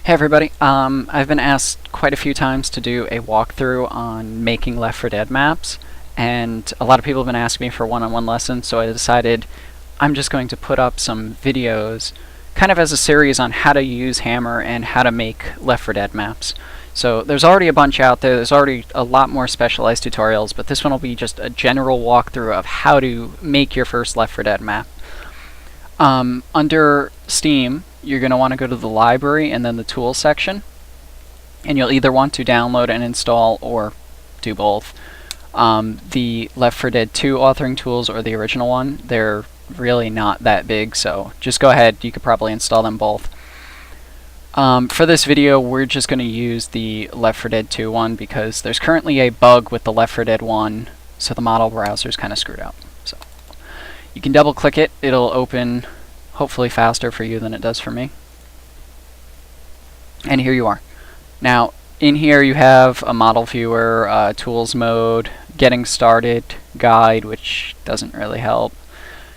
Hey everybody, I've been asked quite a few times to do a walkthrough on making Left 4 Dead maps, and a lot of people have been asking me for one-on-one lessons, so I decided I'm just going to put up some videos kind of as a series on how to use Hammer and how to make Left 4 Dead maps. So there's already a bunch out there, there's already a lot more specialized tutorials, but this one will be just a general walkthrough of how to make your first Left 4 Dead map. Under Steam, you're going to want to go to the library and then the tools section, and you'll either want to download and install or do both. The Left 4 Dead 2 authoring tools or the original one, they're really not that big, so just go ahead, you could probably install them both. For this video, we're just going to use the Left 4 Dead 2 one because there's currently a bug with the Left 4 Dead 1, so the model browser is kind of screwed up. So you can double click it, it'll open hopefully faster for you than it does for me. And here you are. Now, in here you have a model viewer, tools mode, getting started, guide, which doesn't really help,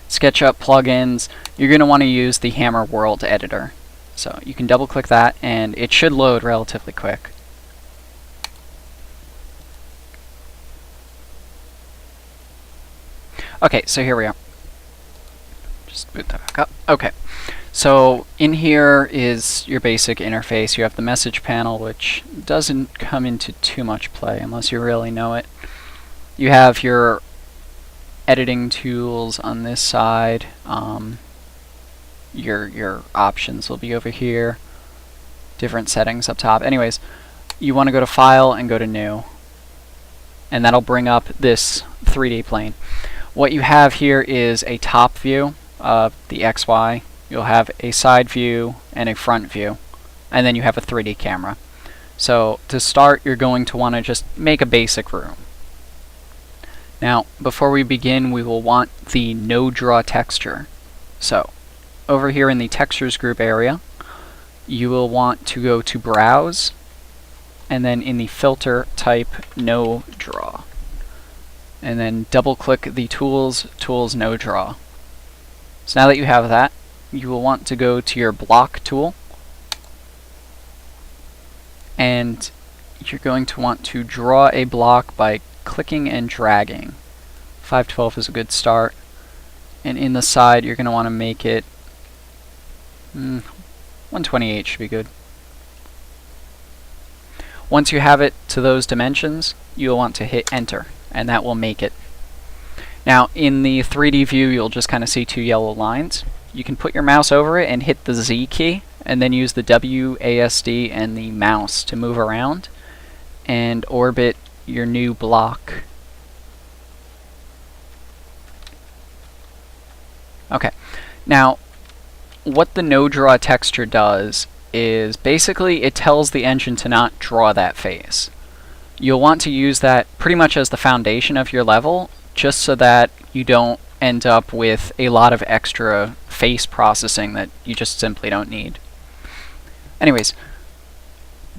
SketchUp plugins. You're going to want to use the Hammer World Editor. So you can double click that and it should load relatively quick. Okay, so here we are. Just boot that back up. Okay, so in here is your basic interface. You have the message panel, which doesn't come into too much play unless you really know it. You have your editing tools on this side. Your options will be over here. Different settings up top. Anyways, you want to go to File and go to New, and that'll bring up this 3D plane. What you have here is a top view of the XY, you'll have a side view and a front view, and then you have a 3D camera. So to start, you're going to want to just make a basic room. Now, before we begin, we will want the no draw texture. So over here in the textures group area, you will want to go to browse, and then in the filter type no draw, and then double click the tools no draw. So now that you have that, you will want to go to your block tool, and you're going to want to draw a block by clicking and dragging. 512 is a good start, and in the side you're going to want to make it 128 should be good. Once you have it to those dimensions, you'll want to hit enter, and that will make it. Now, in the 3D view, you'll just kind of see two yellow lines. You can put your mouse over it and hit the Z key, and then use the WASD and the mouse to move around and orbit your new block. Okay, now what the no draw texture does is basically it tells the engine to not draw that face. You'll want to use that pretty much as the foundation of your level, just so that you don't end up with a lot of extra face processing that you just simply don't need. Anyways,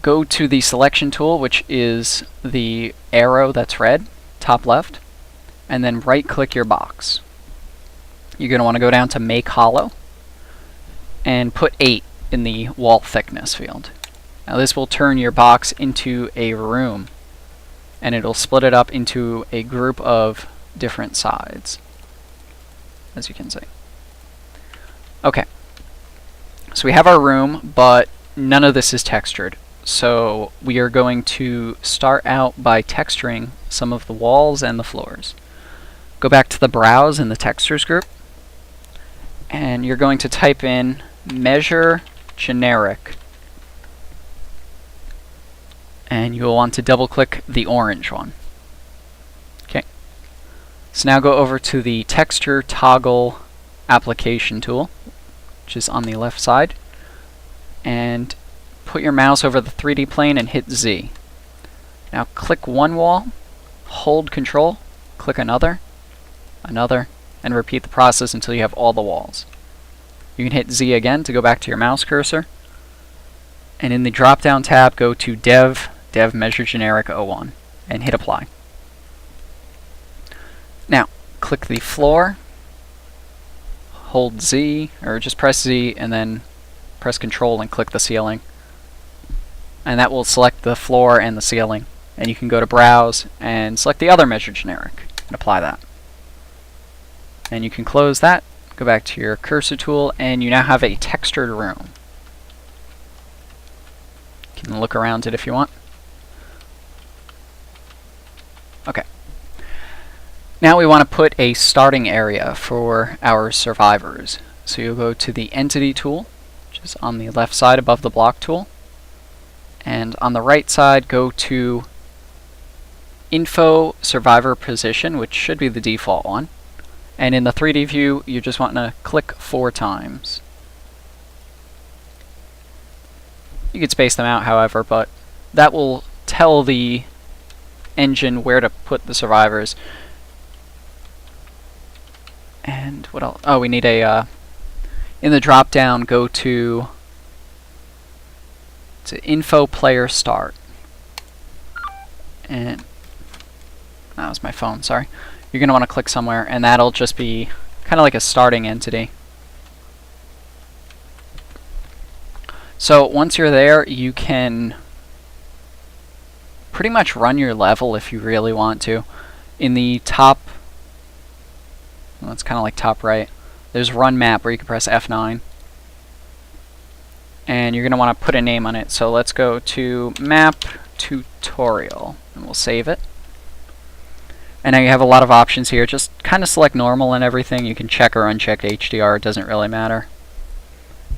go to the selection tool, which is the arrow that's red, top left, and then right click your box. You're going to want to go down to Make Hollow and put 8 in the wall thickness field. Now this will turn your box into a room, and it'll split it up into a group of different sides, as you can see. Okay, so we have our room, but none of this is textured. So we are going to start out by texturing some of the walls and the floors. Go back to the browse in the textures group, and you're going to type in measure generic, and you'll want to double click the orange one. Okay, so now go over to the texture toggle application tool, which is on the left side, and put your mouse over the 3D plane and hit Z. Now click one wall, hold Control, click another, and repeat the process until you have all the walls. You can hit Z again to go back to your mouse cursor, and in the drop down tab go to Dev Measure Generic 01 and hit Apply. Now click the floor, hold Z, or just press Z and then press Control and click the ceiling. and that will select the floor and the ceiling. And you can go to Browse and select the other measure generic and apply that. And you can close that, go back to your cursor tool, and you now have a textured room. You can look around it if you want. Okay. Now we want to put a starting area for our survivors. So you'll go to the Entity tool, which is on the left side above the Block tool. And on the right side, go to Info Survivor Position, which should be the default one. And in the 3D view, you just want to click 4 times. You could space them out, however, but that will tell the engine where to put the survivors. And what else? Oh, we need a, in the drop down, go to Info Player Start. And that was my phone, sorry. You're going to want to click somewhere, and that'll just be kind of like a starting entity. So once you're there, you can pretty much run your level if you really want to. In the top, well, it's kind of like top right, there's Run Map where you can press F9. And you're going to want to put a name on it. So let's go to Map Tutorial, and we'll save it. And now you have a lot of options here. Just kind of select normal and everything. You can check or uncheck HDR, it doesn't really matter.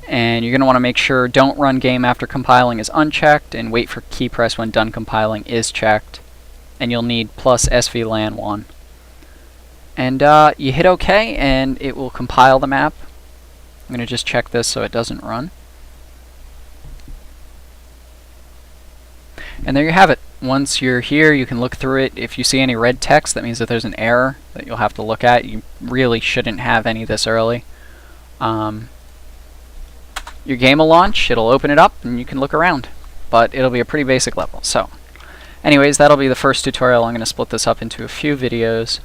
And you're going to want to make sure Don't Run Game After Compiling is unchecked, and Wait for Key Press When Done Compiling is checked. And you'll need plus SVLAN 1. And you hit OK, and it will compile the map. I'm going to just check this so it doesn't run. And there you have it. Once you're here, you can look through it. If you see any red text, that means that there's an error that you'll have to look at. You really shouldn't have any this early. Your game will launch, it'll open it up, and you can look around. But it'll be a pretty basic level. So, anyways, that'll be the first tutorial. I'm going to split this up into a few videos.